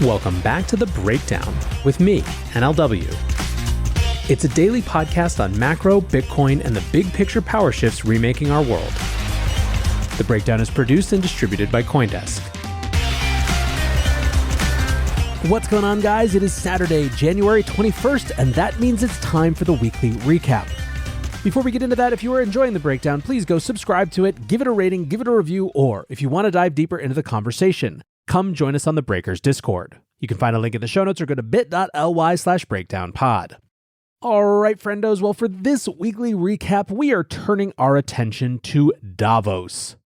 Welcome back to The Breakdown with me, NLW. It's a daily podcast on macro, Bitcoin, and the big picture power shifts remaking our world. The Breakdown is produced and distributed by CoinDesk. What's going on, guys? It is Saturday, January 21st, and that means it's time for the weekly recap. Before we get into that, if you are enjoying The Breakdown, please go subscribe to it, give it a rating, give it a review, or if you want to dive deeper into the conversation, come join us on the Breakers Discord. You can find a link in the show notes or go to bit.ly/breakdownpod. All right, friendos. Well, for this weekly recap, we are turning our attention to Davos.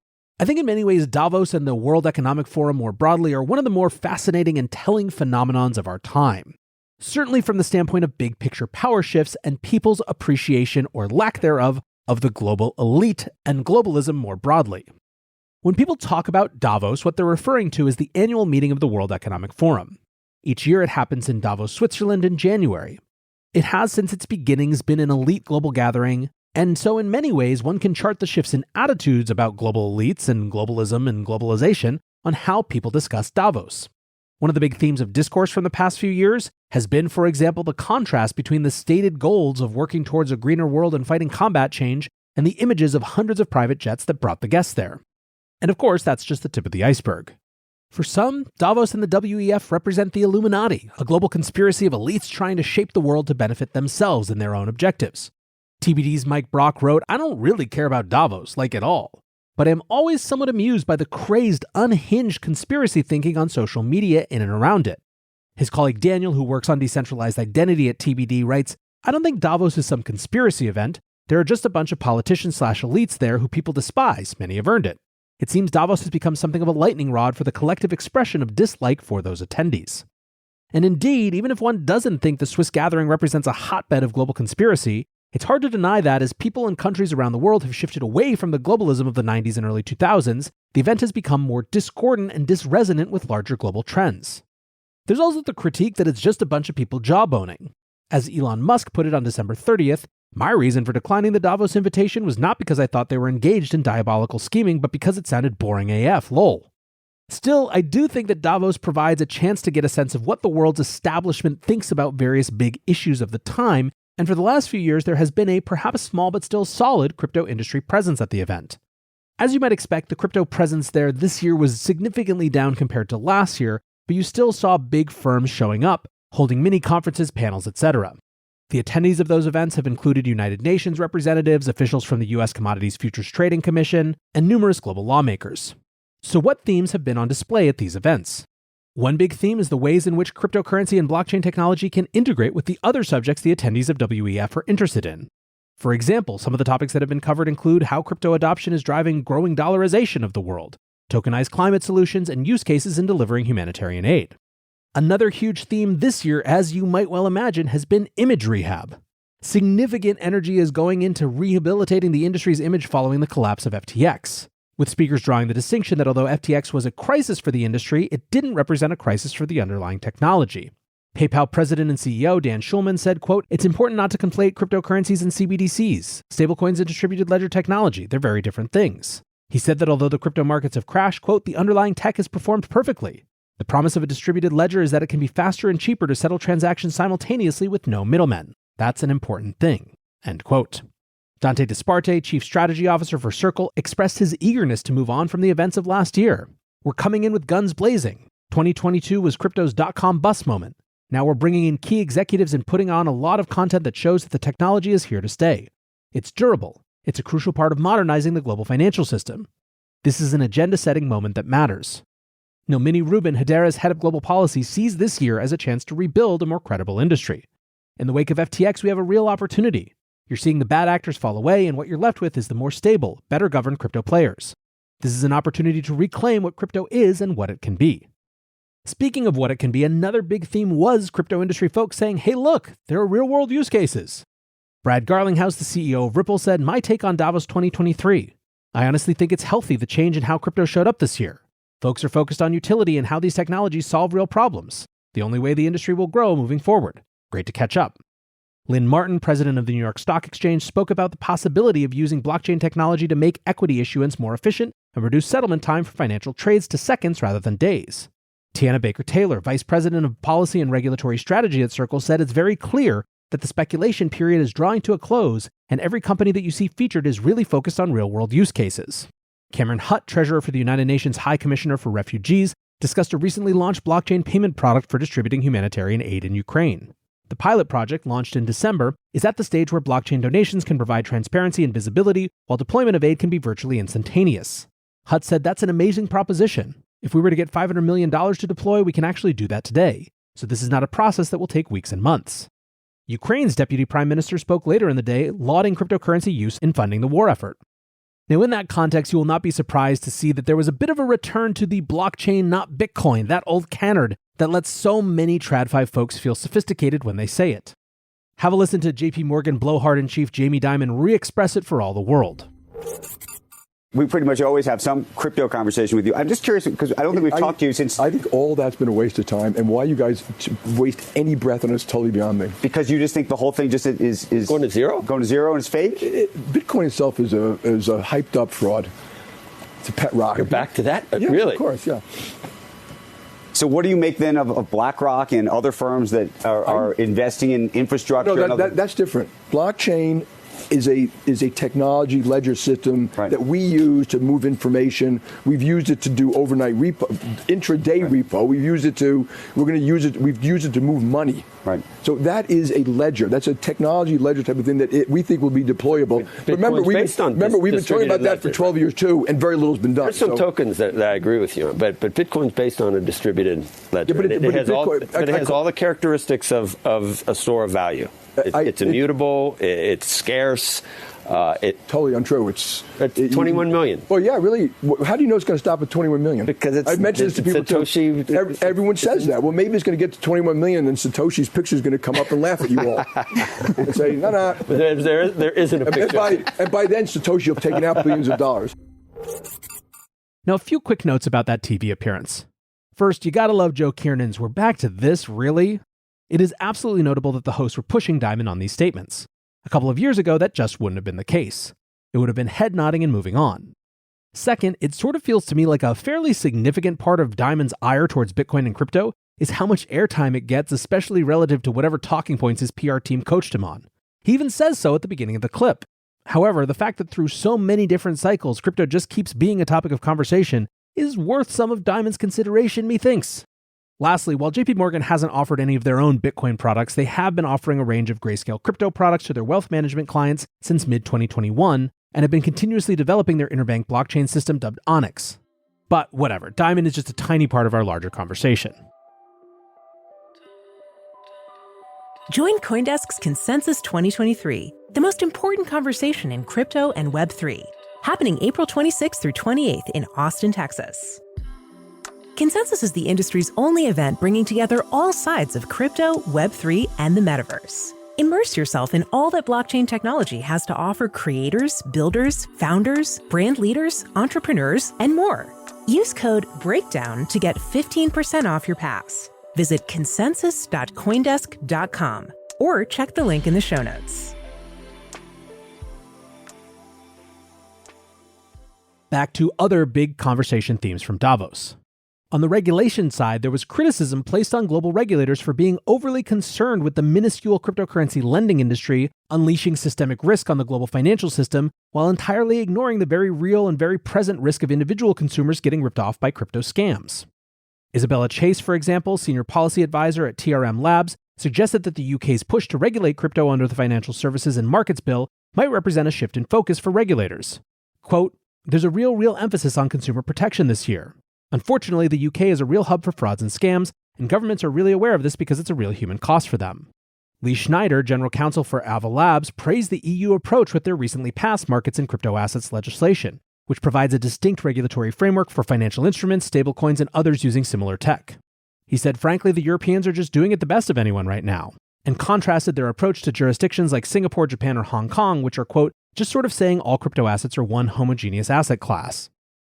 I think in many ways, Davos and the World Economic Forum more broadly are one of the more fascinating and telling phenomenons of our time. Certainly from the standpoint of big picture power shifts and people's appreciation or lack thereof of the global elite and globalism more broadly. When people talk about Davos, what they're referring to is the annual meeting of the World Economic Forum. Each year it happens in Davos, Switzerland in January. It has since its beginnings been an elite global gathering, and so in many ways one can chart the shifts in attitudes about global elites and globalism and globalization on how people discuss Davos. One of the big themes of discourse from the past few years has been, for example, the contrast between the stated goals of working towards a greener world and fighting climate change and the images of hundreds of private jets that brought the guests there. And of course, that's just the tip of the iceberg. For some, Davos and the WEF represent the Illuminati, a global conspiracy of elites trying to shape the world to benefit themselves and their own objectives. TBD's Mike Brock wrote, "I don't really care about Davos, like at all, but I'm always somewhat amused by the crazed, unhinged conspiracy thinking on social media in and around it." His colleague Daniel, who works on decentralized identity at TBD, writes, "I don't think Davos is some conspiracy event. There are just a bunch of politicians/elites there who people despise. Many have earned it. It seems Davos has become something of a lightning rod for the collective expression of dislike for those attendees." And indeed, even if one doesn't think the Swiss gathering represents a hotbed of global conspiracy, it's hard to deny that as people and countries around the world have shifted away from the globalism of the 90s and early 2000s, the event has become more discordant and disresonant with larger global trends. There's also the critique that it's just a bunch of people jawboning. As Elon Musk put it on December 30th, "My reason for declining the Davos invitation was not because I thought they were engaged in diabolical scheming, but because it sounded boring AF, lol." Still, I do think that Davos provides a chance to get a sense of what the world's establishment thinks about various big issues of the time, and for the last few years there has been a perhaps small but still solid crypto industry presence at the event. As you might expect, the crypto presence there this year was significantly down compared to last year, but you still saw big firms showing up, holding mini conferences, panels, etc. The attendees of those events have included United Nations representatives, officials from the US Commodities Futures Trading Commission, and numerous global lawmakers. So what themes have been on display at these events? One big theme is the ways in which cryptocurrency and blockchain technology can integrate with the other subjects the attendees of WEF are interested in. For example, some of the topics that have been covered include how crypto adoption is driving growing dollarization of the world, tokenized climate solutions, and use cases in delivering humanitarian aid. Another huge theme this year, as you might well imagine, has been image rehab. Significant energy is going into rehabilitating the industry's image following the collapse of FTX, with speakers drawing the distinction that although FTX was a crisis for the industry, it didn't represent a crisis for the underlying technology. PayPal president and CEO Dan Schulman said, quote, "It's important not to conflate cryptocurrencies and CBDCs, stablecoins and distributed ledger technology. They're very different things." He said that although the crypto markets have crashed, quote, "the underlying tech has performed perfectly. The promise of a distributed ledger is that it can be faster and cheaper to settle transactions simultaneously with no middlemen. That's an important thing." End quote. Dante Disparte, Chief Strategy Officer for Circle, expressed his eagerness to move on from the events of last year. "We're coming in with guns blazing. 2022 was crypto's dot-com bust moment. Now we're bringing in key executives and putting on a lot of content that shows that the technology is here to stay. It's durable. It's a crucial part of modernizing the global financial system. This is an agenda-setting moment that matters." Nomini Rubin, Hedera's head of global policy, sees this year as a chance to rebuild a more credible industry. "In the wake of FTX, we have a real opportunity. You're seeing the bad actors fall away, and what you're left with is the more stable, better governed crypto players. This is an opportunity to reclaim what crypto is and what it can be." Speaking of what it can be, another big theme was crypto industry folks saying, "Hey look, there are real-world use cases." Brad Garlinghouse, the CEO of Ripple, said, "My take on Davos 2023. I honestly think it's healthy the change in how crypto showed up this year. Folks are focused on utility and how these technologies solve real problems. The only way the industry will grow moving forward. Great to catch up." Lynn Martin, president of the New York Stock Exchange, spoke about the possibility of using blockchain technology to make equity issuance more efficient and reduce settlement time for financial trades to seconds rather than days. Tiana Baker-Taylor, Vice President of Policy and Regulatory Strategy at Circle, said it's very clear that the speculation period is drawing to a close, and every company that you see featured is really focused on real-world use cases. Cameron Hutt, Treasurer for the United Nations High Commissioner for Refugees, discussed a recently launched blockchain payment product for distributing humanitarian aid in Ukraine. The pilot project, launched in December, is at the stage where blockchain donations can provide transparency and visibility, while deployment of aid can be virtually instantaneous. Hutt said that's an amazing proposition. If we were to get $500 million to deploy, we can actually do that today. So this is not a process that will take weeks and months. Ukraine's deputy prime minister spoke later in the day, lauding cryptocurrency use in funding the war effort. Now, in that context, you will not be surprised to see that there was a bit of a return to the blockchain, not Bitcoin, that old canard that lets so many TradFi folks feel sophisticated when they say it. Have a listen to JP Morgan blowhard-in-chief Jamie Dimon re-express it for all the world. We pretty much always have some crypto conversation with you. I'm just curious, because I don't think we've talked to you since... I think all that's been a waste of time, and why you guys waste any breath on it is totally beyond me. Because you just think the whole thing just is going to zero? Going to zero and it's fake? Bitcoin itself is a hyped-up fraud. It's a pet rock. You're back to that? Yeah, really? Of course, yeah. So what do you make then of BlackRock and other firms that are investing in infrastructure? No, that's different. Blockchain is a technology ledger system that we use to move information. We've used it to do overnight repo, intraday repo. We've used it to move money. Right. So that is a ledger. That's a technology ledger type of thing that we think will be deployable. Remember, we've been talking about that for 12 years too, and very little's been done. There's some tokens that I agree with you on, but Bitcoin's based on a distributed ledger. Yeah, it has all the characteristics of a store of value. It's immutable. It's scarce. Totally untrue. It's 21 million. Well, yeah, really. How do you know it's going to stop at 21 million? Because I've mentioned this to people Satoshi, too. Everyone says that. Well, maybe it's going to get to 21 million, and Satoshi's picture is going to come up and laugh at you all and say, no. There isn't a picture. And by then, Satoshi will have taken out billions of dollars. Now, a few quick notes about that TV appearance. First, you gotta love Joe Kiernan's "We're back to this, really?" It is absolutely notable that the hosts were pushing Dimon on these statements. A couple of years ago, that just wouldn't have been the case. It would have been head nodding and moving on. Second, it sort of feels to me like a fairly significant part of Dimon's ire towards Bitcoin and crypto is how much airtime it gets, especially relative to whatever talking points his PR team coached him on. He even says so at the beginning of the clip. However, the fact that through so many different cycles, crypto just keeps being a topic of conversation is worth some of Dimon's consideration, methinks. Lastly, while JP Morgan hasn't offered any of their own Bitcoin products, they have been offering a range of grayscale crypto products to their wealth management clients since mid-2021 and have been continuously developing their interbank blockchain system dubbed Onyx. But whatever, Dimon is just a tiny part of our larger conversation. Join CoinDesk's Consensus 2023, the most important conversation in crypto and Web3, happening April 26th through 28th in Austin, Texas. Consensus is the industry's only event bringing together all sides of crypto, Web3, and the metaverse. Immerse yourself in all that blockchain technology has to offer creators, builders, founders, brand leaders, entrepreneurs, and more. Use code BREAKDOWN to get 15% off your pass. Visit consensus.coindesk.com or check the link in the show notes. Back to other big conversation themes from Davos. On the regulation side, there was criticism placed on global regulators for being overly concerned with the minuscule cryptocurrency lending industry, unleashing systemic risk on the global financial system, while entirely ignoring the very real and very present risk of individual consumers getting ripped off by crypto scams. Isabella Chase, for example, senior policy advisor at TRM Labs, suggested that the UK's push to regulate crypto under the Financial Services and Markets Bill might represent a shift in focus for regulators. Quote, "There's a real emphasis on consumer protection this year. Unfortunately, the UK is a real hub for frauds and scams, and governments are really aware of this because it's a real human cost for them." Lee Schneider, general counsel for Ava Labs, praised the EU approach with their recently passed markets and crypto assets legislation, which provides a distinct regulatory framework for financial instruments, stablecoins, and others using similar tech. He said, frankly, the Europeans are just doing it the best of anyone right now, and contrasted their approach to jurisdictions like Singapore, Japan, or Hong Kong, which are, quote, just sort of saying all crypto assets are one homogeneous asset class.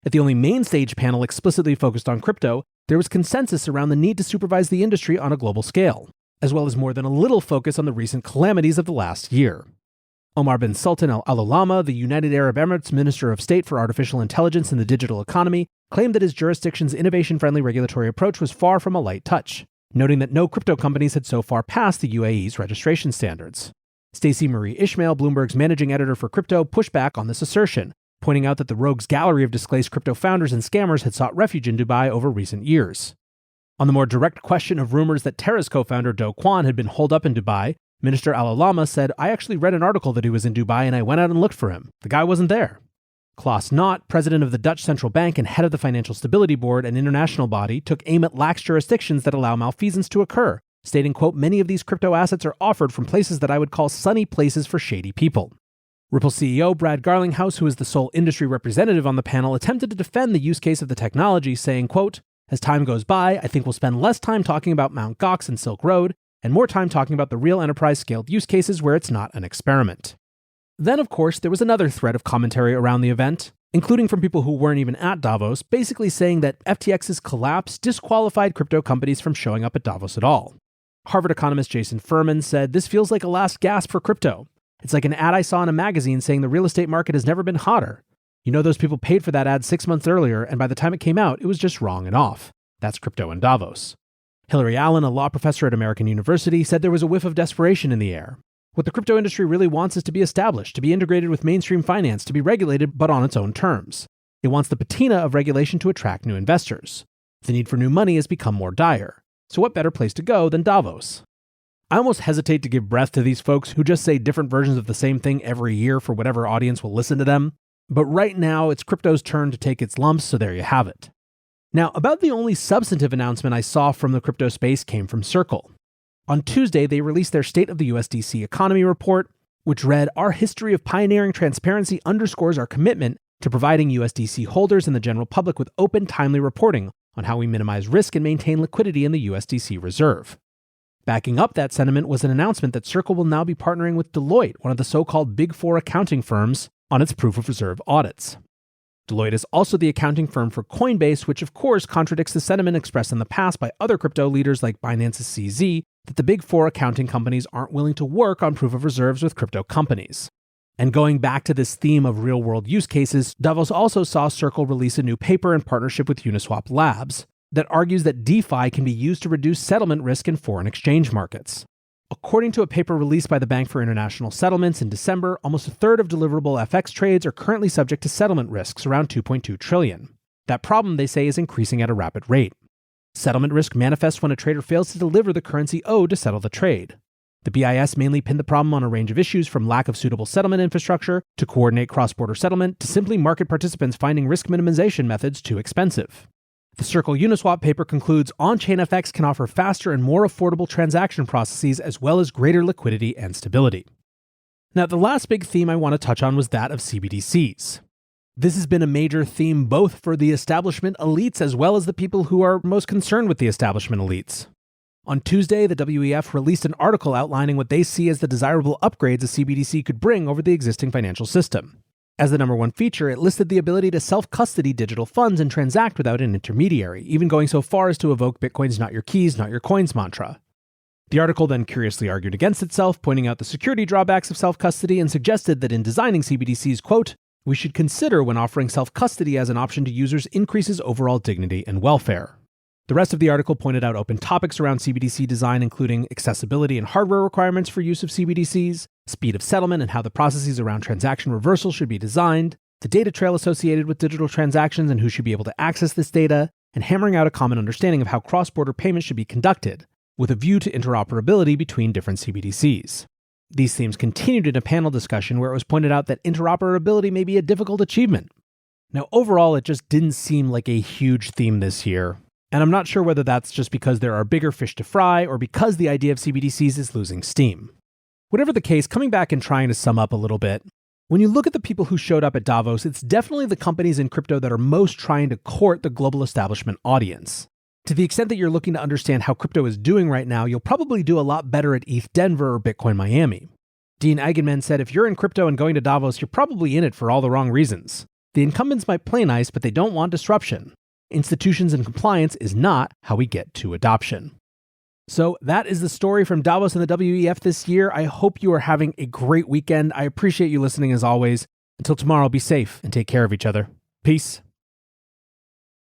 At the only main stage panel explicitly focused on crypto, there was consensus around the need to supervise the industry on a global scale, as well as more than a little focus on the recent calamities of the last year. Omar bin Sultan Al Alulama, the United Arab Emirates Minister of State for Artificial Intelligence and the Digital Economy, claimed that his jurisdiction's innovation-friendly regulatory approach was far from a light touch, noting that no crypto companies had so far passed the UAE's registration standards. Stacey Marie Ishmael, Bloomberg's managing editor for crypto, pushed back on this assertion, pointing out that the rogues gallery of displaced crypto founders and scammers had sought refuge in Dubai over recent years. On the more direct question of rumors that Terra's co-founder Do Kwon had been holed up in Dubai, Minister Al-Alama said, "I actually read an article that he was in Dubai and I went out and looked for him. The guy wasn't there." Klaas Knot, president of the Dutch Central Bank and head of the Financial Stability Board, an international body, took aim at lax jurisdictions that allow malfeasance to occur, stating, quote, "Many of these crypto assets are offered from places that I would call sunny places for shady people." Ripple CEO Brad Garlinghouse, who is the sole industry representative on the panel, attempted to defend the use case of the technology, saying, quote, "As time goes by, I think we'll spend less time talking about Mt. Gox and Silk Road, and more time talking about the real enterprise-scaled use cases where it's not an experiment." Then, of course, there was another thread of commentary around the event, including from people who weren't even at Davos, basically saying that FTX's collapse disqualified crypto companies from showing up at Davos at all. Harvard economist Jason Furman said, "This feels like a last gasp for crypto. It's like an ad I saw in a magazine saying the real estate market has never been hotter. You know, those people paid for that ad 6 months earlier, and by the time it came out, it was just wrong and off. That's crypto in Davos." Hillary Allen, a law professor at American University, said there was a whiff of desperation in the air. What the crypto industry really wants is to be established, to be integrated with mainstream finance, to be regulated, but on its own terms. It wants the patina of regulation to attract new investors. The need for new money has become more dire. So what better place to go than Davos? I almost hesitate to give breath to these folks who just say different versions of the same thing every year for whatever audience will listen to them. But right now, it's crypto's turn to take its lumps, so there you have it. Now, about the only substantive announcement I saw from the crypto space came from Circle. On Tuesday, they released their State of the USDC Economy report, which read, "Our history of pioneering transparency underscores our commitment to providing USDC holders and the general public with open, timely reporting on how we minimize risk and maintain liquidity in the USDC reserve." Backing up that sentiment was an announcement that Circle will now be partnering with Deloitte, one of the so-called Big Four accounting firms, on its proof of reserve audits. Deloitte is also the accounting firm for Coinbase, which of course contradicts the sentiment expressed in the past by other crypto leaders like Binance's CZ that the Big Four accounting companies aren't willing to work on proof of reserves with crypto companies. And going back to this theme of real-world use cases, Davos also saw Circle release a new paper in partnership with Uniswap Labs that argues that DeFi can be used to reduce settlement risk in foreign exchange markets. According to a paper released by the Bank for International Settlements in December, almost a third of deliverable FX trades are currently subject to settlement risks, around $2.2 trillion. That problem, they say, is increasing at a rapid rate. Settlement risk manifests when a trader fails to deliver the currency owed to settle the trade. The BIS mainly pinned the problem on a range of issues, from lack of suitable settlement infrastructure to coordinate cross-border settlement to simply market participants finding risk minimization methods too expensive. The Circle Uniswap paper concludes on-chain FX can offer faster and more affordable transaction processes as well as greater liquidity and stability. Now, the last big theme I want to touch on was that of CBDCs. This has been a major theme both for the establishment elites as well as the people who are most concerned with the establishment elites. On Tuesday, the WEF released an article outlining what they see as the desirable upgrades a CBDC could bring over the existing financial system. As the number one feature, it listed the ability to self-custody digital funds and transact without an intermediary, even going so far as to evoke Bitcoin's not your keys, not your coins mantra. The article then curiously argued against itself, pointing out the security drawbacks of self-custody and suggested that in designing CBDCs, quote, "We should consider when offering self-custody as an option to users increases overall dignity and welfare." The rest of the article pointed out open topics around CBDC design, including accessibility and hardware requirements for use of CBDCs, speed of settlement and how the processes around transaction reversal should be designed, the data trail associated with digital transactions and who should be able to access this data, and hammering out a common understanding of how cross-border payments should be conducted, with a view to interoperability between different CBDCs. These themes continued in a panel discussion where it was pointed out that interoperability may be a difficult achievement. Now, overall, it just didn't seem like a huge theme this year. And I'm not sure whether that's just because there are bigger fish to fry or because the idea of CBDCs is losing steam. Whatever the case, coming back and trying to sum up a little bit, when you look at the people who showed up at Davos, it's definitely the companies in crypto that are most trying to court the global establishment audience. To the extent that you're looking to understand how crypto is doing right now, you'll probably do a lot better at ETH Denver or Bitcoin Miami. Dean Eigenman said, "If you're in crypto and going to Davos, you're probably in it for all the wrong reasons. The incumbents might play nice, but they don't want disruption. Institutions and compliance is not how we get to adoption." So that is the story from Davos and the WEF this year. I hope you are having a great weekend. I appreciate you listening as always. Until tomorrow, be safe and take care of each other. Peace.